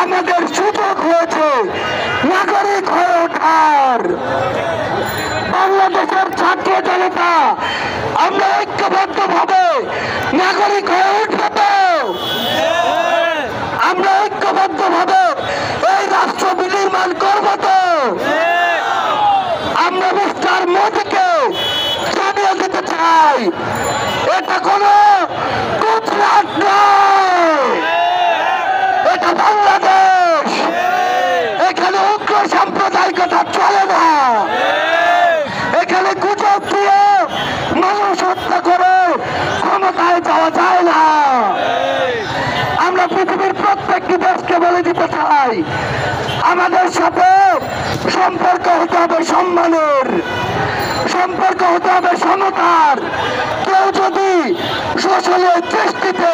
আমাদের সুযোগ হয়েছে নাগরিক হয়ে ওঠার। বাংলাদেশের ছাত্র জনতা আমরা ঐক্যবদ্ধভাবে নাগরিক হয়ে উঠব। আমরা ঐক্যবদ্ধভাবে এই রাষ্ট্র বিনির্মাণ করব। তো আমরা মিস্টার মোদীকে জানিয়ে দিতে চাই, এটা কোনো গুজরাট নয়, এটা বাংলাদেশ। এখানে উগ্র সাম্প্রদায়িকতা চলে না। এখানে গুজব দিয়ে মানুষ হত্যা করে ক্ষমতায় যাওয়া যায় না। আমরা পৃথিবীর প্রত্যেকটি দেশকে বলে দিতে চাই, আমাদের সাথে সম্পর্ক হতে হবে সম্মানের, সম্পর্ক হতে হবে সমতার। কেউ যদি শোষণের দৃষ্টিতে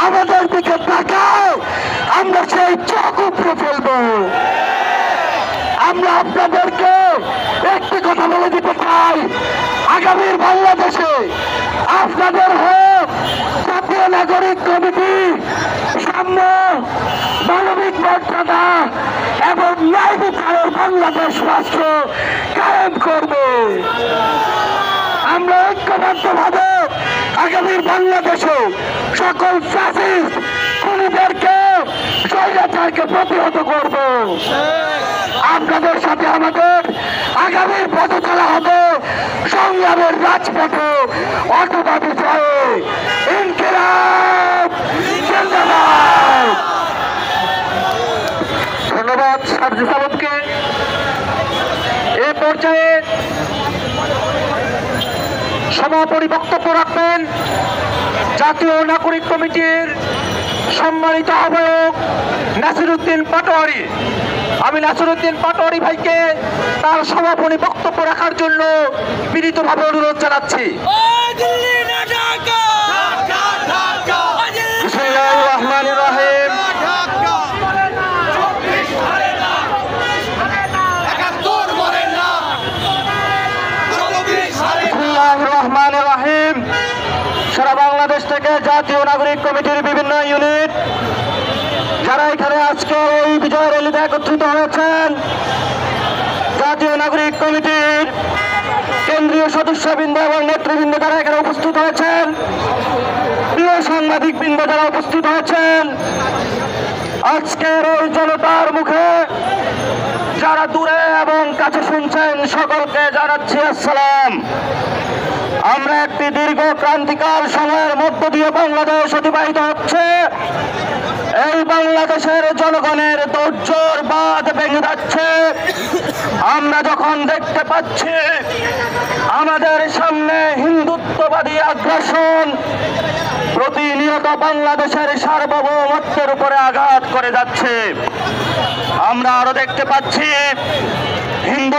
আমাদের দিকে তাকায়, আমরা সেই চোখ উপড়ে ফেলবো। আমরা আপনাদেরকে একটি কথা বলে দিতে চাই, আগামীর বাংলাদেশে আপনাদের হোক জাতীয় নাগরিক কমিটি সাম্য, মানবিক মর্যাদা এবং ন্যায় বিচারের বাংলাদেশ রাষ্ট্র কায়েম করবে। আমরা ঐক্যবদ্ধভাবে আগামীর বাংলাদেশে সকল ফ্যাসিস্ট খুনিদেরকে, স্বৈরাচারকে প্রতিহত করব। আপনাদের সাথে আমাদের আগামীর পথ চলা হবে সংগ্রামের রাজপথে, অথবা বিজয়ে। ইনকিলাব জিন্দাবাদ। ধন্যবাদ সারজি সাহেবকে। এ পর্যায়ে সমাপনী বক্তব্য রাখবেন জাতীয় নাগরিক কমিটির সম্মানিত আহ্বায়ক নাসিরউদ্দিন পাটোয়ারি। আমি নাসিরউদ্দিন পাটোয়ারি ভাইকে তার সমাপনী বক্তব্য রাখার জন্য বিনীতভাবে অনুরোধ জানাচ্ছি। বিসমিল্লাহির রহমানির রহিম। বিসমিল্লাহির রহমানির রহিম। সারা বাংলাদেশ থেকে জাতীয় নাগরিক কমিটির বিভিন্ন ইউনিট যারা এখানে আজকে এই বিজয় র্যালিতে একত্রিত হয়েছেন, জাতীয় নাগরিক কমিটির কেন্দ্রীয় সদস্যবৃন্দ এবং নেতৃবৃন্দ যারা এখানে উপস্থিত হয়েছেন, প্রিয় সাংবাদিক বৃন্দ যারা উপস্থিত হয়েছেন, আজকের এই জনতার মুখে যারা দূরে এবং কাছে শুনছেন, সকলকে জানাচ্ছি আসসালাম। আমরা একটি দীর্ঘ ক্রান্তিকাল সময়ের মধ্য দিয়ে বাংলাদেশ অতিবাহিত হচ্ছে। এই বাংলাদেশের জনগণের ধৈর্যের বাঁধ ভেঙে যাচ্ছে। আমরা যখন দেখতে পাচ্ছি আমাদের সামনে হিন্দুত্ববাদী আগ্রাসন প্রতিনিয়ত বাংলাদেশের সার্বভৌমত্বের উপরে আঘাত করে যাচ্ছে, আমরা আরো দেখতে পাচ্ছি হিন্দু